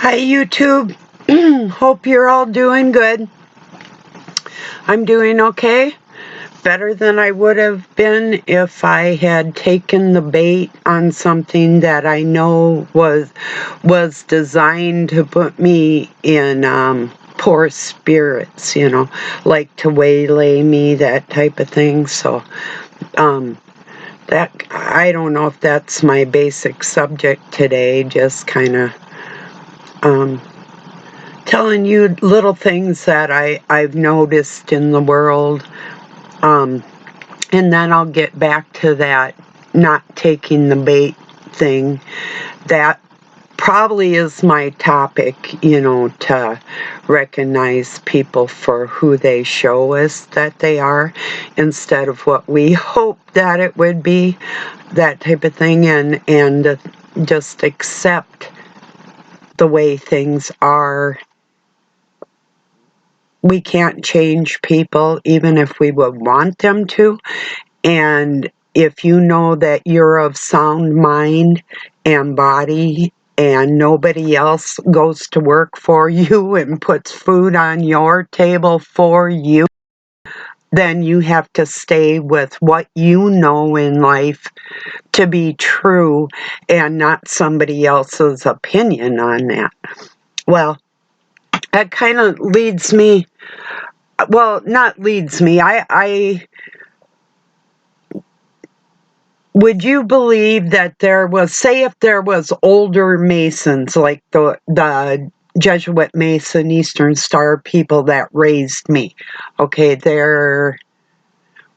Hi YouTube. Hope you're all doing good. I'm doing okay. Better than I would have been if I had taken the bait on something that I know was designed to put me in poor spirits, like to waylay me, that type of thing. So that I don't know if that's my basic subject today, just kind of telling you little things that I've noticed in the world. And then I'll get back to that not taking the bait thing. That probably is my topic, to recognize people for who they show us that they are instead of what we hope that it would be, that type of thing, and just accept the way things are. We can't change people even if we would want them to. And if you know that you're of sound mind and body and nobody else goes to work for you and puts food on your table for you, then you have to stay with what you know in life to be true and not somebody else's opinion on that. Well, that kind of leads me, well, not leads me, I would you believe that there was, say if there was older Masons, like the Jesuit Mason, Eastern Star people that raised me, okay,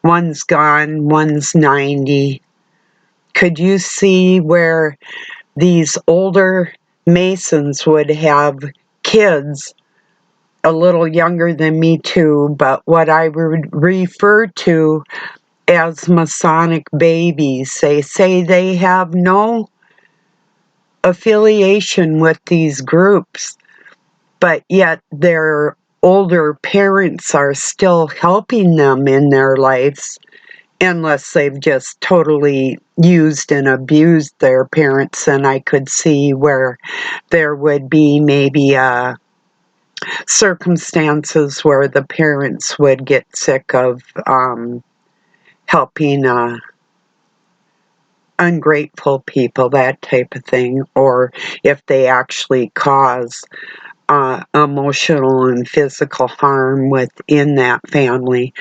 one's gone, one's 90. Could you see where these older Masons would have kids a little younger than me too, but what I would refer to as Masonic babies? Say they have no affiliation with these groups, but yet their older parents are still helping them in their lives, unless they've just totally used and abused their parents. And I could see where there would be maybe circumstances where the parents would get sick of helping ungrateful people, that type of thing, or if they actually cause emotional and physical harm within that family,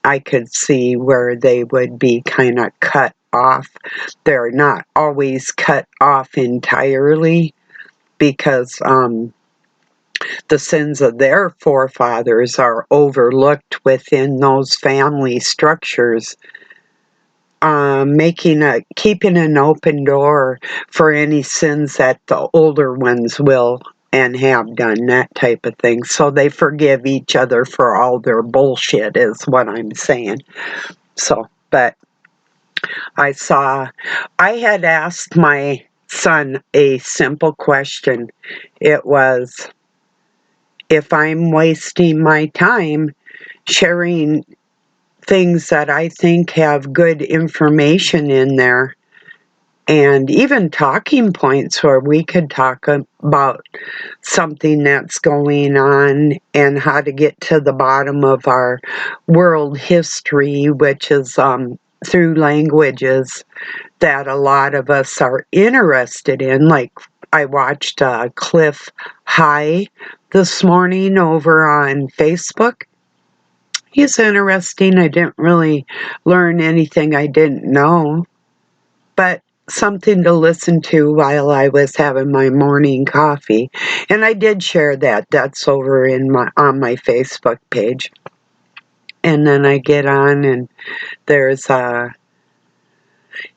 I could see where they would be kind of cut off. They're not always cut off entirely because the sins of their forefathers are overlooked within those family structures, keeping an open door for any sins that the older ones will and have done, that type of thing. So they forgive each other for all their bullshit, is what I'm saying. So, but I had asked my son a simple question. It was, if I'm wasting my time sharing things that I think have good information in there, and even talking points where we could talk about something that's going on and how to get to the bottom of our world history, which is through languages that a lot of us are interested in. Like, I watched Cliff High this morning over on Facebook. He's interesting. I didn't really learn anything I didn't know, but something to listen to while I was having my morning coffee. And I did share that. That's over on my Facebook page. And then I get on and there's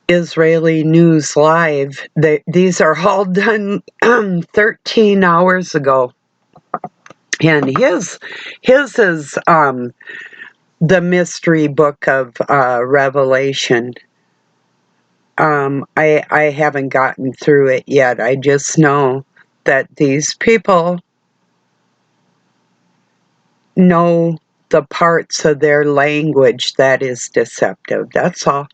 Israeli News Live. These are all done 13 hours ago. And his is the mystery book of Revelation. I haven't gotten through it yet. I just know that these people know the parts of their language that is deceptive. That's all.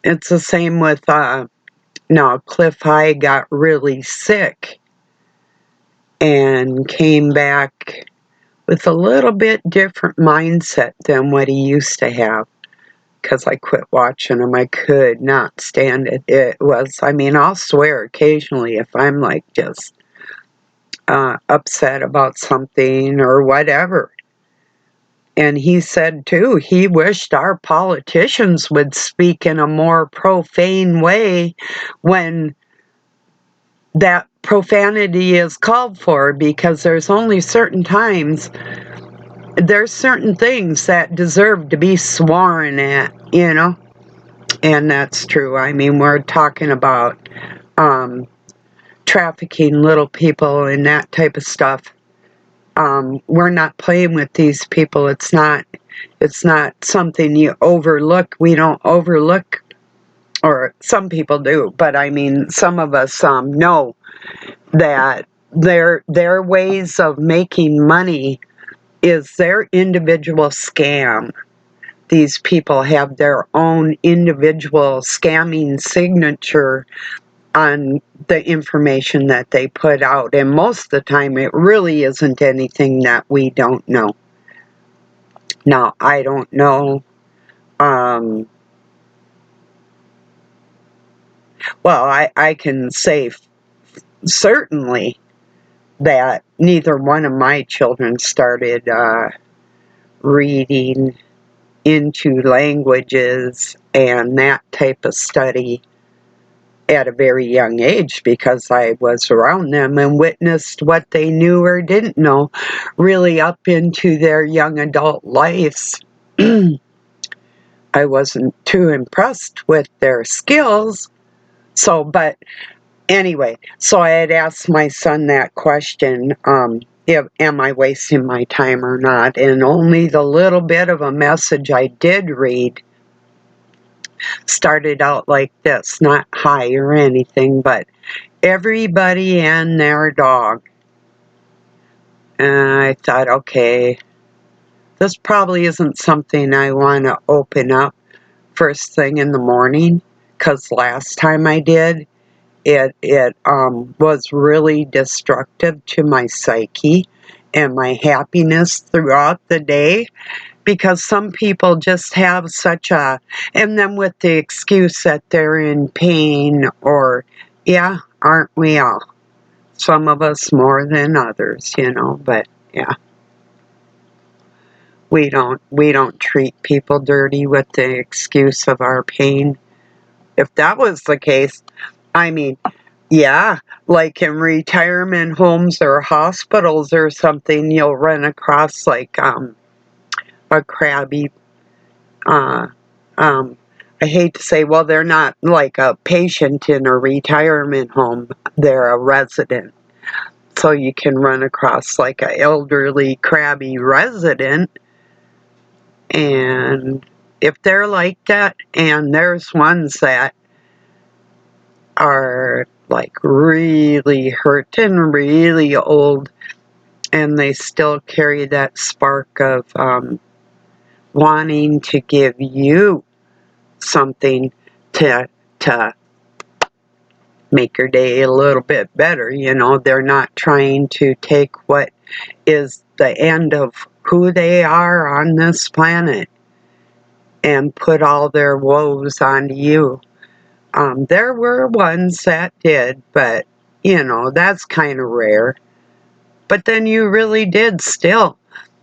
It's the same with, now Cliff High got really sick, and came back with a little bit different mindset than what he used to have, because I quit watching him. I could not stand it. It was, I mean, I'll swear occasionally if I'm like just upset about something or whatever. And he said, too, he wished our politicians would speak in a more profane way when that profanity is called for, because there's only certain times, there's certain things that deserve to be sworn at, you know? And that's true. I mean, we're talking about trafficking little people and that type of stuff. We're not playing with these people. It's not something you overlook. We don't overlook, or some people do, but I mean, some of us know that their ways of making money is their individual scam. These people have their own individual scamming signature on the information that they put out, and most of the time it really isn't anything that we don't know. Now, I don't know, well, I can say certainly that neither one of my children started reading into languages and that type of study at a very young age, because I was around them and witnessed what they knew or didn't know really up into their young adult lives. I wasn't too impressed with their skills. So, but anyway, so I had asked my son that question, am I wasting my time or not? And only the little bit of a message I did read started out like this, not hi or anything, but everybody and their dog. And I thought, okay, this probably isn't something I want to open up first thing in the morning, because last time I did, it was really destructive to my psyche and my happiness throughout the day, because some people just have such a, and then with the excuse that they're in pain, or, yeah, aren't we all? Some of us more than others, you know, but yeah. We don't treat people dirty with the excuse of our pain. If that was the case, I mean, yeah, like in retirement homes or hospitals or something, you'll run across like a crabby, uh, I hate to say, well, they're not like a patient in a retirement home, they're a resident. So you can run across like an elderly, crabby resident, and if they're like that, and there's ones that are like really hurt and really old, and they still carry that spark of wanting to give you something to make your day a little bit better. You know, they're not trying to take what is the end of who they are on this planet and put all their woes onto you. There were ones that did, but, you know, that's kind of rare. But then you really did still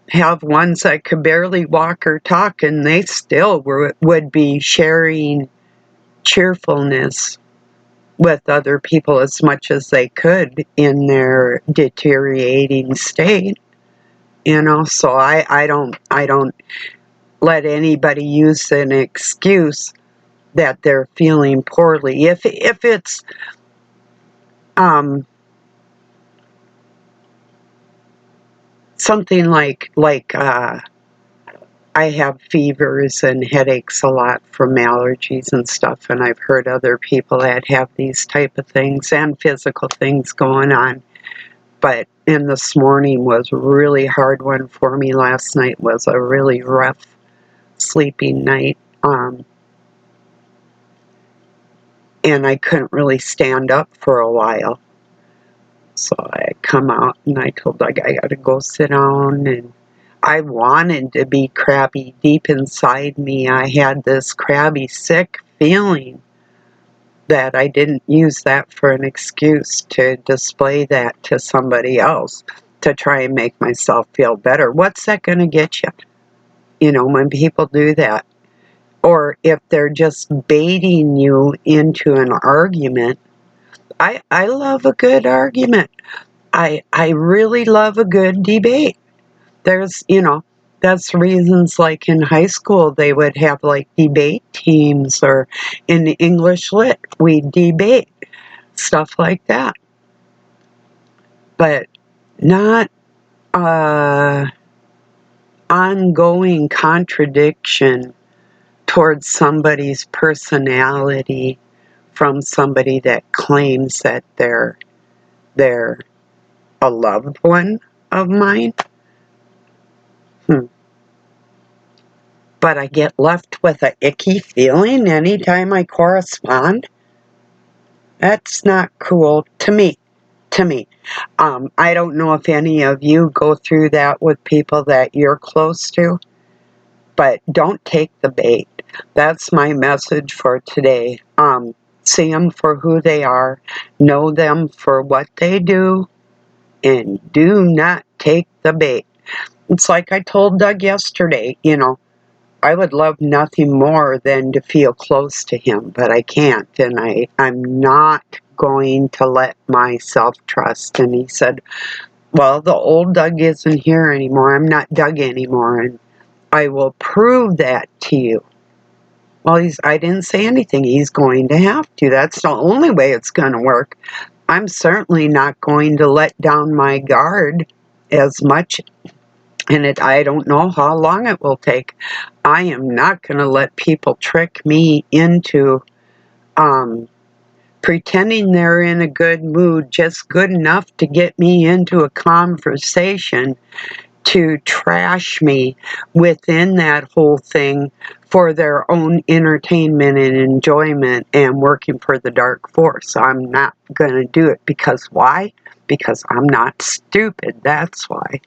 have ones that could barely walk or talk, and they still would be sharing cheerfulness with other people as much as they could in their deteriorating state. You know, so I don't let anybody use an excuse that they're feeling poorly. If it's something like I have fevers and headaches a lot from allergies and stuff, and I've heard other people that have these type of things and physical things going on. But and this morning was a really hard one for me. Last night was a really rough sleeping night. And I couldn't really stand up for a while. So I come out and I told Doug I gotta go sit down, and I wanted to be crabby. Deep inside me, I had this crabby, sick feeling that I didn't use that for an excuse to display that to somebody else to try and make myself feel better. What's that going to get you? You know, when people do that, or if they're just baiting you into an argument. I love a good argument. I really love a good debate. There's, that's reasons like in high school they would have like debate teams, or in English lit we debate, stuff like that. But not ongoing contradiction towards somebody's personality from somebody that claims that they're a loved one of mine. But I get left with a icky feeling anytime I correspond. That's not cool to me. To me. I don't know if any of you go through that with people that you're close to, but don't take the bait. That's my message for today. See them for who they are, know them for what they do, and do not take the bait. It's like I told Doug yesterday, I would love nothing more than to feel close to him, but I can't, and I'm not going to let myself trust. And he said, well, the old Doug isn't here anymore. I'm not Doug anymore, and I will prove that to you. Well, I didn't say anything. He's going to have to. That's the only way it's going to work. I'm certainly not going to let down my guard as much, and I don't know how long it will take. I am not going to let people trick me into pretending they're in a good mood, just good enough to get me into a conversation, to trash me within that whole thing for their own entertainment and enjoyment and working for the dark force. I'm not going to do it. Because why? Because I'm not stupid. That's why.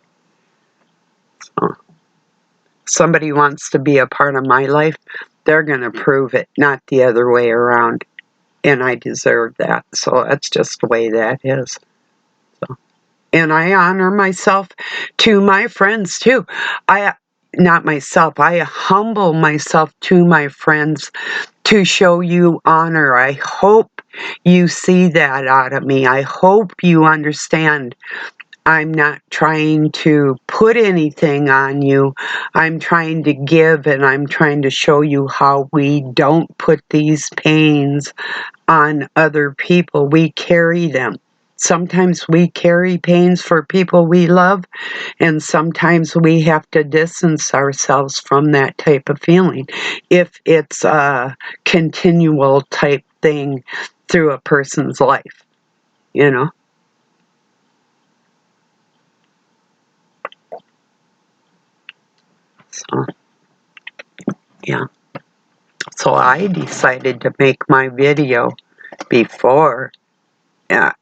So, somebody wants to be a part of my life, they're going to prove it, not the other way around. And I deserve that. So that's just the way that is. So, and I honor myself to my friends too. Not myself, I humble myself to my friends to show you honor. I hope you see that out of me. I hope you understand I'm not trying to put anything on you. I'm trying to give, and I'm trying to show you how we don't put these pains on other people. We carry them. Sometimes we carry pains for people we love, and sometimes we have to distance ourselves from that type of feeling if it's a continual type thing through a person's life, you know? So, yeah. So I decided to make my video before.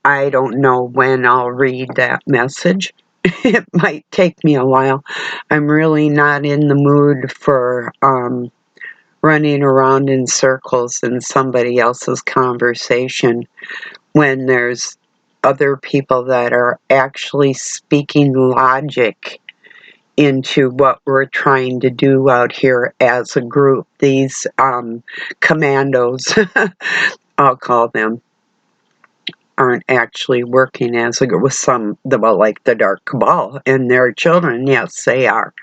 I don't know when I'll read that message. It might take me a while. I'm really not in the mood for running around in circles in somebody else's conversation when there's other people that are actually speaking logic into what we're trying to do out here as a group. These commandos, I'll call them, aren't actually working as a group with some, well, like the Dark Cabal and their children. Yes, they are.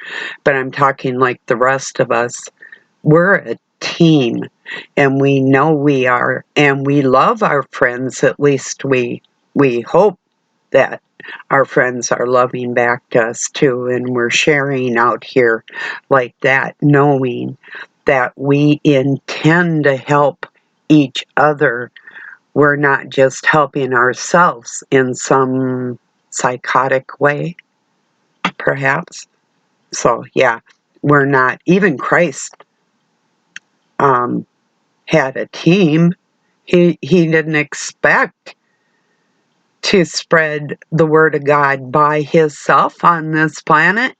But I'm talking like the rest of us. We're a team, and we know we are, and we love our friends. At least we hope that our friends are loving back to us too, and we're sharing out here like that, knowing that we intend to help each other. We're not just helping ourselves in some psychotic way, perhaps. So yeah, we're not. Even Christ had a team. He didn't expect to spread the word of God by himself on this planet,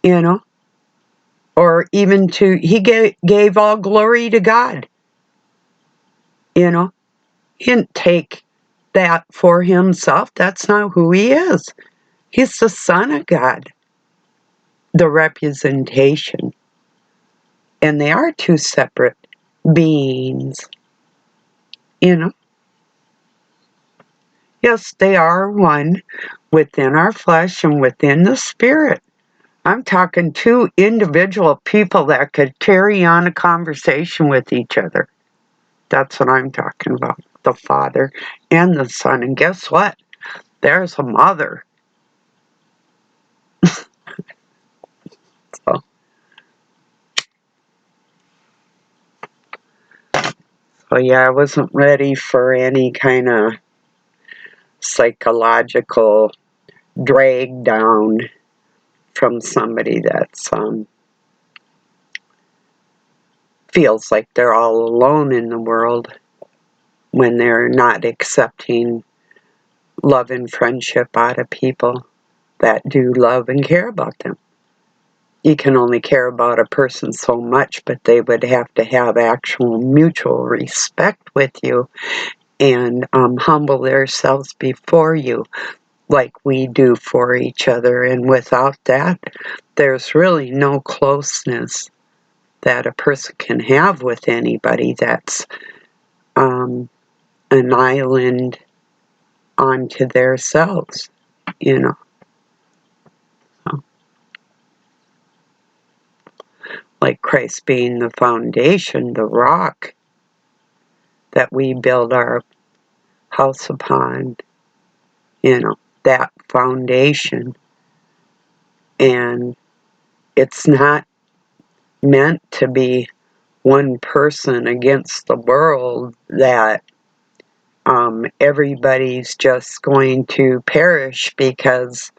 you know, or even he gave all glory to God, you know. He didn't take that for himself. That's not who he is. He's the Son of God, the representation. And they are two separate beings, you know. Yes, they are one within our flesh and within the spirit. I'm talking two individual people that could carry on a conversation with each other. That's what I'm talking about. The Father and the Son. And guess what? There's a mother. So, yeah, I wasn't ready for any kind of psychological drag down from somebody that's feels like they're all alone in the world when they're not accepting love and friendship out of people that do love and care about them. You can only care about a person so much, but they would have to have actual mutual respect with you and humble themselves before you like we do for each other. And without that, there's really no closeness that a person can have with anybody that's an island onto themselves, you know. So, like Christ being the foundation, the rock that we build our house upon, you know, that foundation. And it's not meant to be one person against the world that everybody's just going to perish because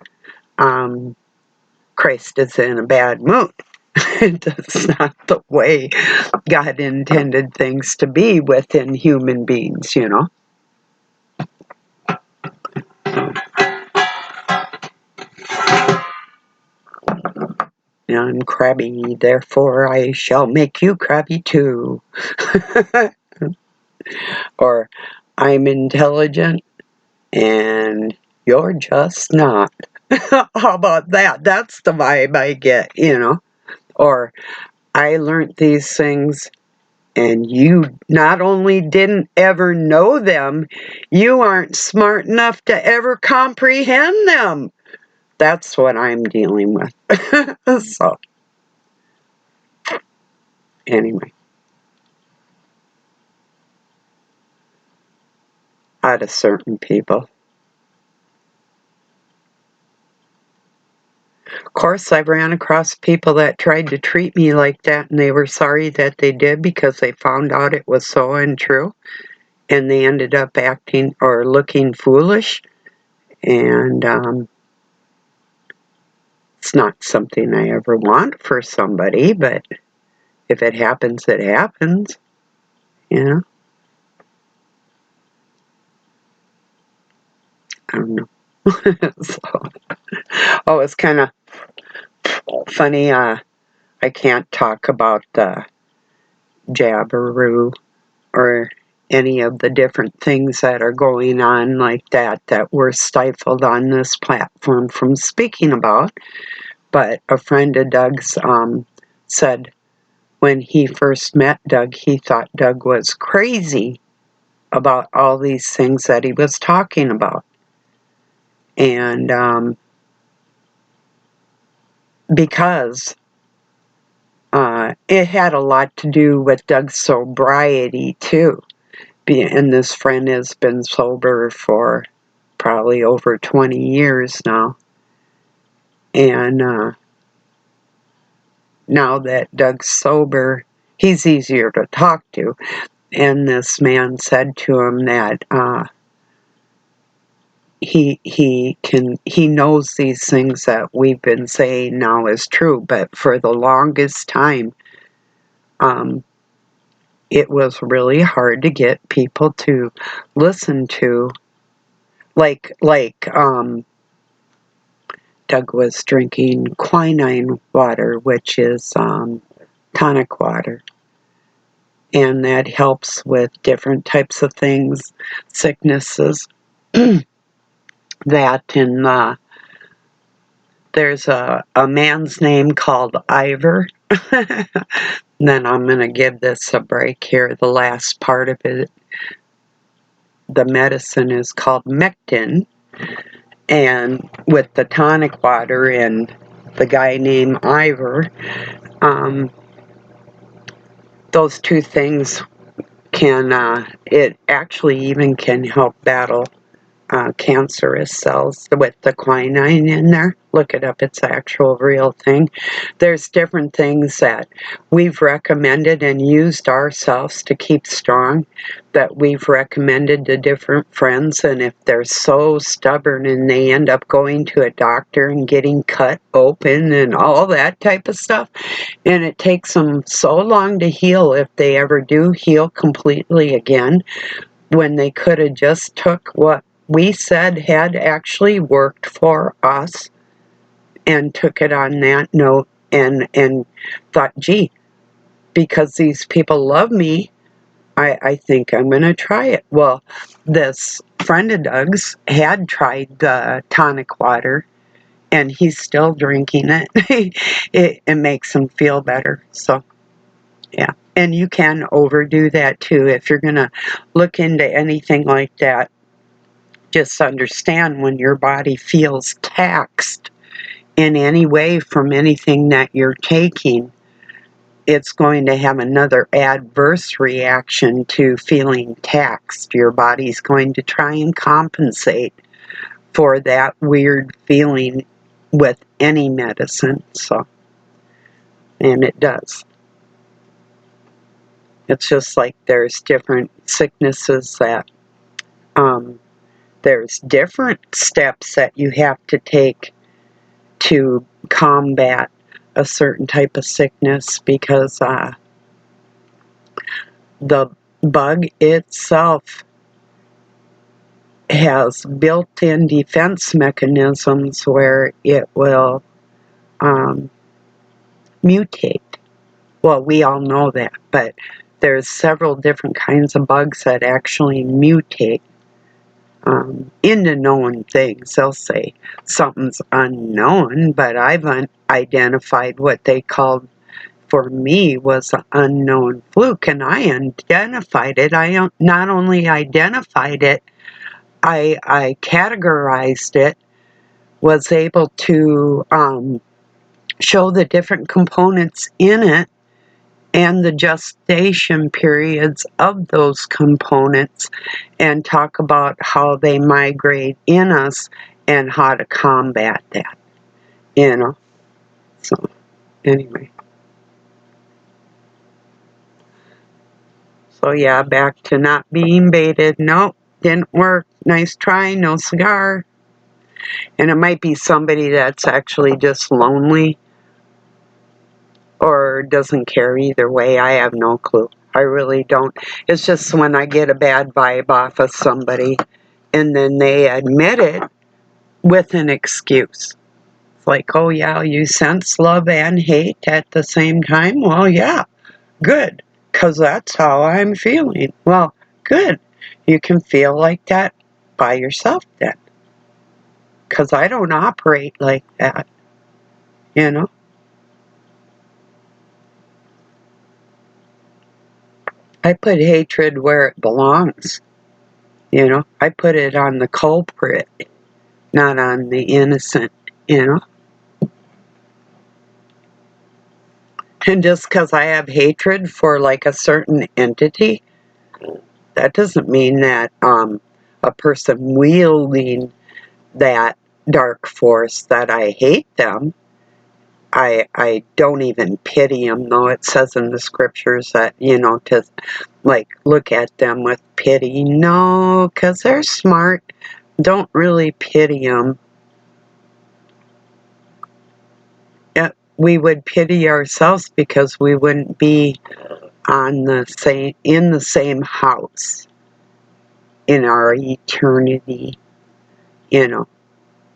Christ is in a bad mood. That's not the way God intended things to be within human beings, you know. I'm crabby, therefore I shall make you crabby too. Or I'm intelligent and you're just not. How about that? That's the vibe I get, you know. Or I learned these things and you not only didn't ever know them, you aren't smart enough to ever comprehend them. That's what I'm dealing with. So, anyway. Out of certain people. Of course, I ran across people that tried to treat me like that, and they were sorry that they did because they found out it was so untrue, and they ended up acting or looking foolish, and it's not something I ever want for somebody, but if it happens, it happens, you know? I don't know. So, it's kind of funny. I can't talk about the Jabberoo or any of the different things that are going on like that we're stifled on this platform from speaking about. But a friend of Doug's said when he first met Doug, he thought Doug was crazy about all these things that he was talking about. And because it had a lot to do with Doug's sobriety too. And this friend has been sober for probably over 20 years now. And now that Doug's sober, he's easier to talk to. And this man said to him that he knows these things that we've been saying now is true, but for the longest time, it was really hard to get people to listen to like Doug was drinking quinine water, which is tonic water, and that helps with different types of things, sicknesses. That and there's a man's name called Ivor. Then I'm going to give this a break here. The last part of it, the medicine is called Mectin, and with the tonic water and the guy named Ivor, those two things it actually even can help battle cancerous cells with the quinine in there. Look it up, it's the actual real thing. There's different things that we've recommended and used ourselves to keep strong that we've recommended to different friends, and if they're so stubborn and they end up going to a doctor and getting cut open and all that type of stuff, and it takes them so long to heal, if they ever do heal completely again, when they could have just took what we said had actually worked for us and took it on that note and thought, gee, because these people love me, I think I'm going to try it. Well, this friend of Doug's had tried the tonic water, and he's still drinking it. It makes him feel better. So, yeah. And you can overdo that too. If you're going to look into anything like that, just understand when your body feels taxed in any way from anything that you're taking, it's going to have another adverse reaction to feeling taxed. Your body's going to try and compensate for that weird feeling with any medicine. So, and it does. It's just like there's different sicknesses that there's different steps that you have to take to combat a certain type of sickness, because the bug itself has built-in defense mechanisms where it will mutate. Well, we all know that, but there's several different kinds of bugs that actually mutate into known things. They'll say something's unknown, but I've identified what they called, for me, was an unknown fluke, and I identified it. I not only identified it, I categorized it, was able to show the different components in it and the gestation periods of those components, and talk about how they migrate in us and how to combat that, So, anyway. So yeah, back to not being baited. Nope, didn't work. Nice try, no cigar. And it might be somebody that's actually just lonely or doesn't care either way. I have no clue. I really don't. It's just when I get a bad vibe off of somebody and then they admit it with an excuse. It's like, oh yeah, you sense love and hate at the same time? Well, yeah, good, because that's how I'm feeling. Well, good. You can feel like that by yourself then, because I don't operate like that, I put hatred where it belongs. I put it on the culprit, not on the innocent, And just because I have hatred for like a certain entity, that doesn't mean that a person wielding that dark force, that I hate them. I don't even pity them, though it says in the scriptures that, to like look at them with pity. No, because they're smart. Don't really pity them. Yeah, we would pity ourselves because we wouldn't be in the same house in our eternity. You know,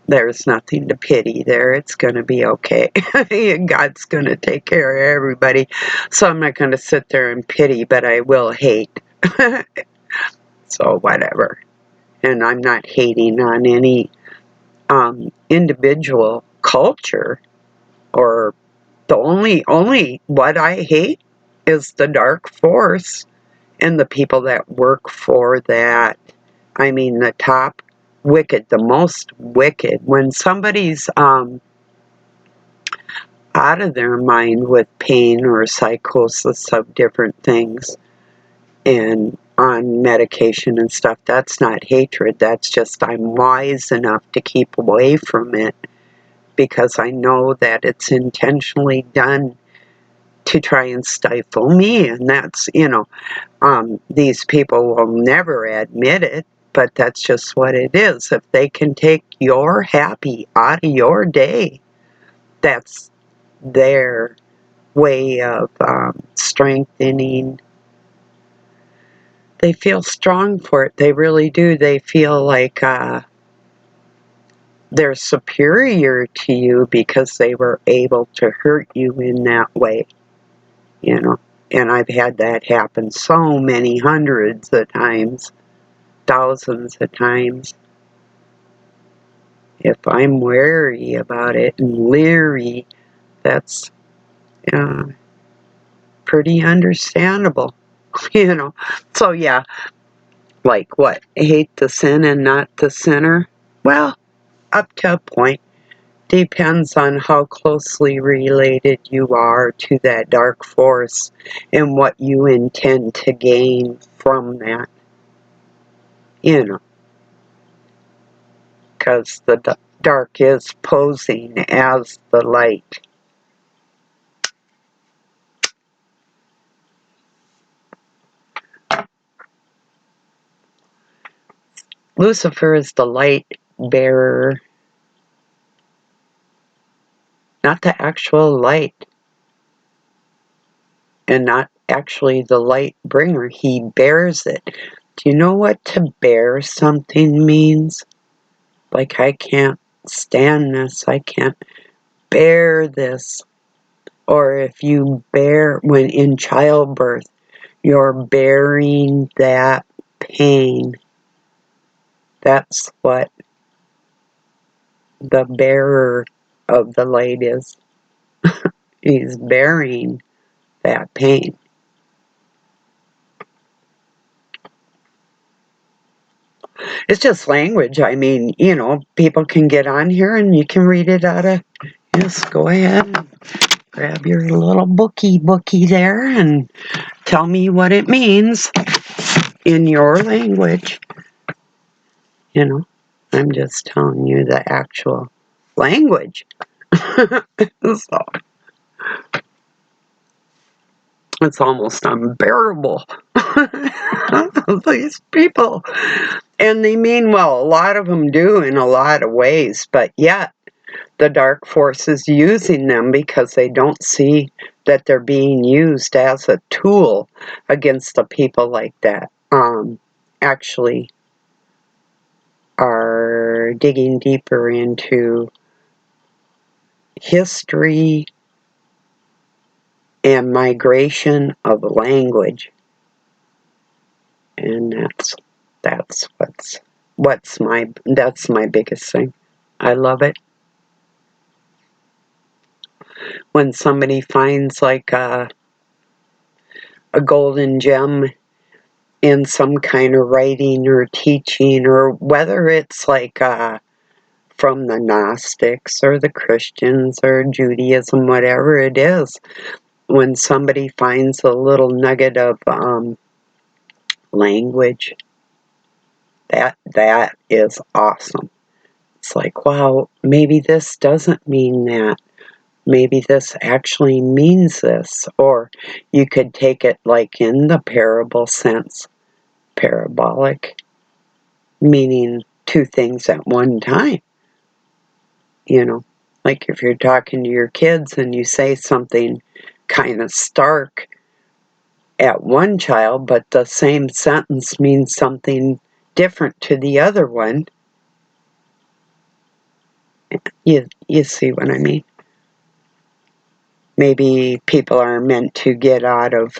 there's nothing to pity there. It's going to be okay. God's going to take care of everybody. So I'm not going to sit there and pity, but I will hate. So whatever. And I'm not hating on any individual culture, or the only what I hate is the dark force and the people that work for that. I mean, the top wicked, the most wicked. When somebody's out of their mind with pain or psychosis of different things and on medication and stuff, that's not hatred. That's just I'm wise enough to keep away from it because I know that it's intentionally done to try and stifle me. And that's, these people will never admit it, but that's just what it is. If they can take your happy out of your day, that's their way of strengthening. They feel strong for it. They really do. They feel like they're superior to you because they were able to hurt you in that way, And I've had that happen so many hundreds of times, thousands of times. If I'm wary about it and leery, that's pretty understandable, So yeah, like what? Hate the sin and not the sinner? Well, up to a point. Depends on how closely related you are to that dark force and what you intend to gain from that. Because the dark is posing as the light. Lucifer is the light bearer, not the actual light, and not actually the light bringer. He bears it. Do you know what to bear something means? Like, I can't stand this. I can't bear this. Or if you bear, when in childbirth, you're bearing that pain. That's what the bearer of the light is. He's bearing that pain. It's just language. I mean, people can get on here and you can read it out of, just go ahead and grab your little bookie there and tell me what it means in your language. I'm just telling you the actual language. So it's almost unbearable. These people. And they mean well. A lot of them do in a lot of ways, but yet the dark force is using them because they don't see that they're being used as a tool against the people like that. Actually are digging deeper into history and migration of language, and that's that's my biggest thing. I love it when somebody finds like a golden gem in some kind of writing or teaching, or whether it's like from the Gnostics or the Christians or Judaism, whatever it is. When somebody finds a little nugget of language, that is awesome. It's like, wow, maybe this doesn't mean that. Maybe this actually means this. Or you could take it like in the parable sense. Parabolic, meaning two things at one time. Like if you're talking to your kids and you say something kind of stark at one child, but the same sentence means something different to the other one, You see what I mean? Maybe people are meant to get out of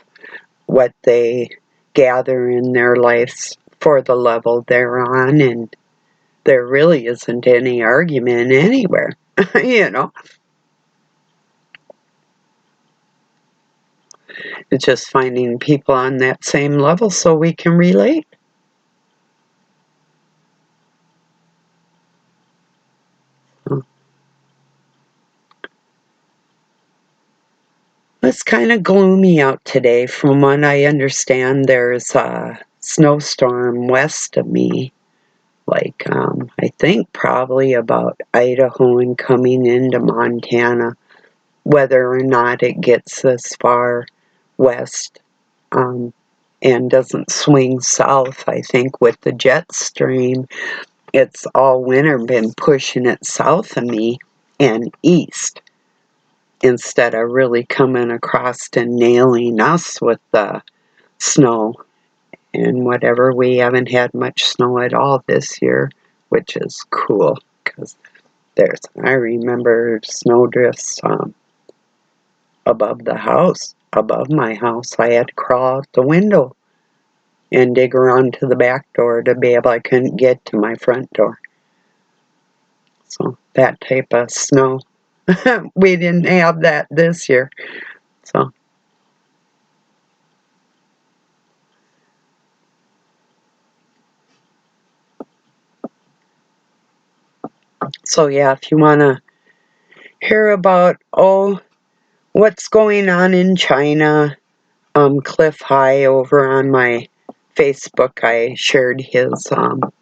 what they gather in their lives for the level they're on, and there really isn't any argument anywhere, you know. It's just finding people on that same level so we can relate. It's kind of gloomy out today. From what I understand, there's a snowstorm west of me, like I think probably about Idaho and coming into Montana. Whether or not it gets this far west and doesn't swing south, I think with the jet stream, it's all winter been pushing it south of me and east instead of really coming across and nailing us with the snow and whatever. We haven't had much snow at all this year, which is cool because I remember snowdrifts above the house, above my house. I had to crawl out the window and dig around to the back door to be able, I couldn't get to my front door. So that type of snow, we didn't have that this year. So yeah, if you want to hear about, what's going on in China, Cliff High over on my Facebook, I shared his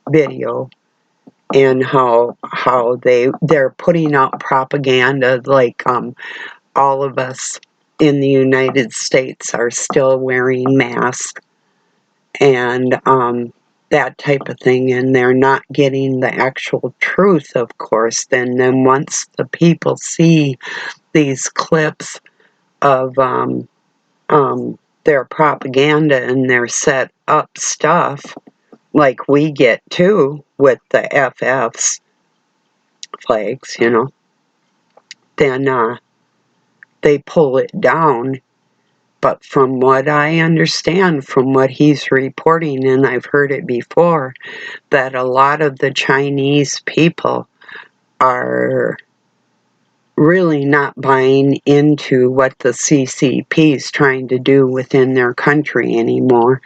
video and how they're putting out propaganda like all of us in the United States are still wearing masks and that type of thing, and they're not getting the actual truth, of course. Then once the people see these clips of their propaganda and their set up stuff, like we get too with the FFs flags, then they pull it down. But from what I understand, from what he's reporting, and I've heard it before, that a lot of the Chinese people are really not buying into what the CCP is trying to do within their country anymore,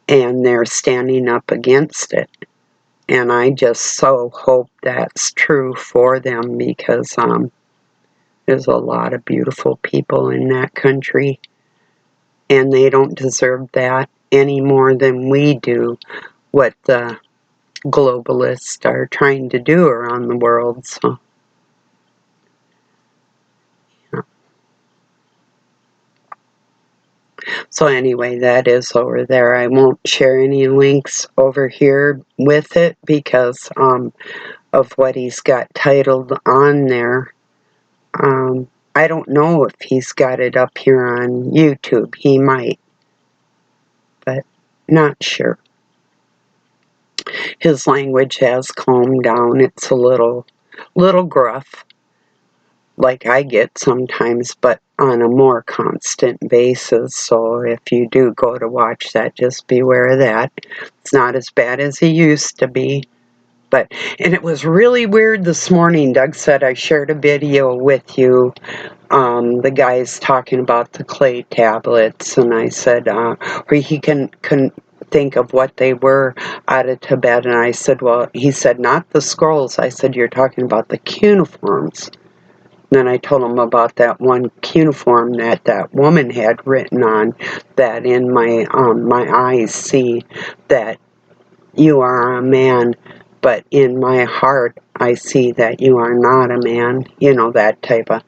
and they're standing up against it. And I just so hope that's true for them, because there's a lot of beautiful people in that country, and they don't deserve that any more than we do what the globalists are trying to do around the world. So, yeah. So anyway, that is over there. I won't share any links over here with it because of what he's got titled on there. I don't know if he's got it up here on YouTube. He might, but not sure. His language has calmed down. It's a little gruff, like I get sometimes, but on a more constant basis. So if you do go to watch that, just beware of that. It's not as bad as he used to be. And it was really weird this morning. Doug said I shared a video with you. The guy's talking about the clay tablets, and I said, where he couldn't think of what they were out of Tibet, and I said, well, he said, not the scrolls. I said, you're talking about the cuneiforms. Then I told him about that one cuneiform that woman had written on, that in my eyes see that you are a man, but in my heart I see that you are not a man. That type of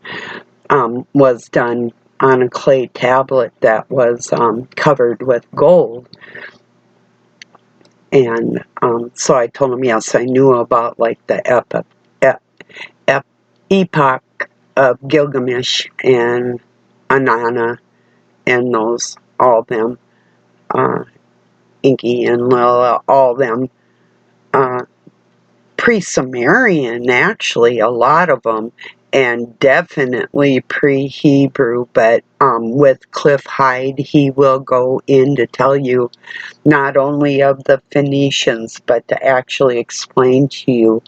was done on a clay tablet that was covered with gold. And so I told him, yes, I knew about like the epoch of Gilgamesh and Anana and those, all them, Inky and Lil, all them pre-Sumerian, actually, a lot of them, and definitely pre-Hebrew, but with Cliff Hyde, he will go in to tell you not only of the Phoenicians, but to actually explain to you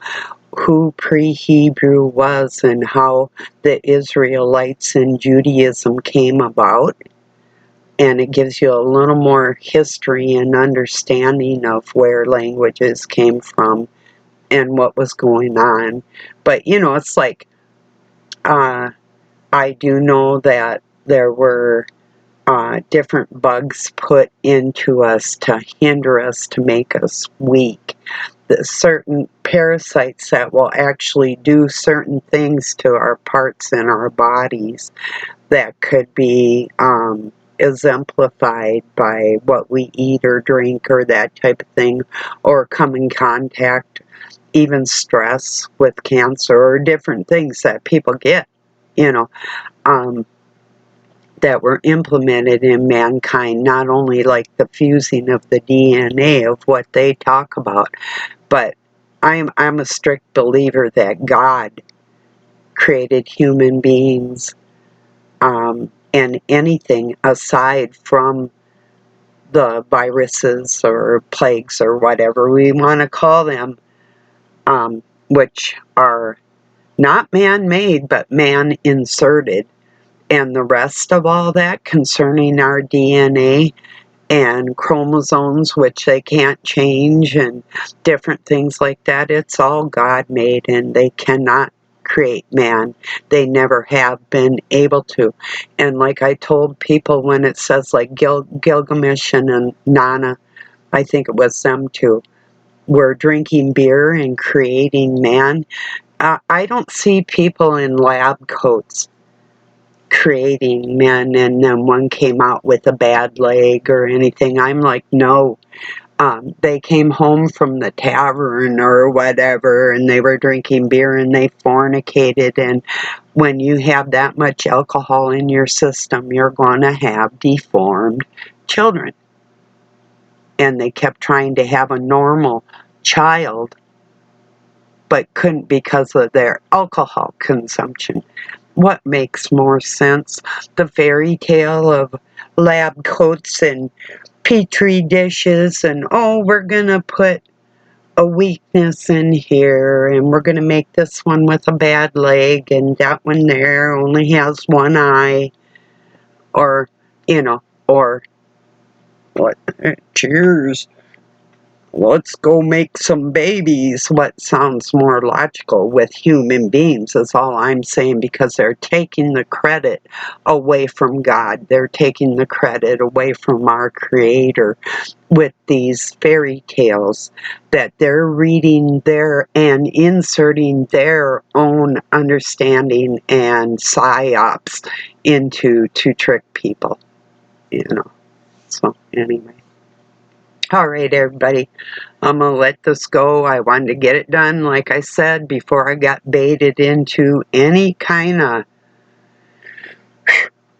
who pre-Hebrew was and how the Israelites and Judaism came about. And it gives you a little more history and understanding of where languages came from and what was going on. But, you know, it's like, I do know that there were different bugs put into us to hinder us, to make us weak. The certain parasites that will actually do certain things to our parts in our bodies that could be exemplified by what we eat or drink or that type of thing, or come in contact, even stress with cancer or different things that people get, you know, that were implemented in mankind, not only like the fusing of the DNA of what they talk about, but I'm a strict believer that God created human beings, and anything aside from the viruses or plagues or whatever we want to call them, which are not man-made but man-inserted, and the rest of all that concerning our DNA and chromosomes, which they can't change, and different things like that, it's all God made, and they cannot create man. They never have been able to. And like I told people, when it says like Gilgamesh and Nana, I think it was them two, were drinking beer and creating man, I don't see people in lab coats creating men, and then one came out with a bad leg or anything. I'm like, no. They came home from the tavern or whatever, and they were drinking beer and they fornicated, and when you have that much alcohol in your system, you're going to have deformed children. And they kept trying to have a normal child, but couldn't because of their alcohol consumption. What makes more sense? The fairy tale of lab coats and petri dishes, and oh, we're going to put a weakness in here, and we're going to make this one with a bad leg, and that one there only has one eye, or, you know, or what? Cheers. Let's go make some babies. What sounds more logical with human beings is all I'm saying, because they're taking the credit away from God. They're taking the credit away from our Creator with these fairy tales that they're reading there and inserting their own understanding and psyops into to trick people, you know. So anyway. All right, everybody. I'm going to let this go. I wanted to get it done, like I said, before I got baited into any kind of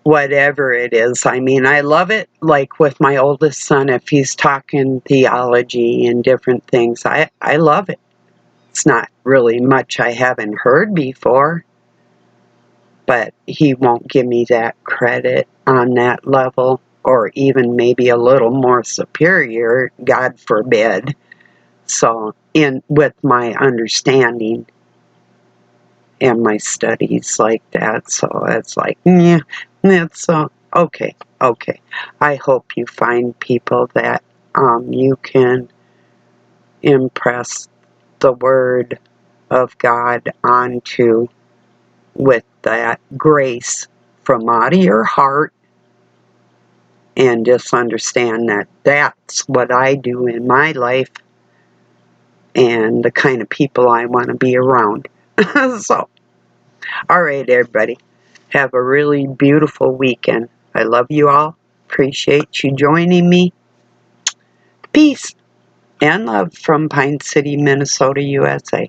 whatever it is. I mean, I love it, like with my oldest son, if he's talking theology and different things, I love it. It's not really much I haven't heard before, but he won't give me that credit on that level, or even maybe a little more superior, God forbid. So, with my understanding and my studies like that, so it's like, yeah, it's okay. I hope you find people that you can impress the Word of God onto with that grace from out of your heart, and just understand that that's what I do in my life and the kind of people I want to be around. So, all right, everybody. Have a really beautiful weekend. I love you all. Appreciate you joining me. Peace and love from Pine City, Minnesota, USA.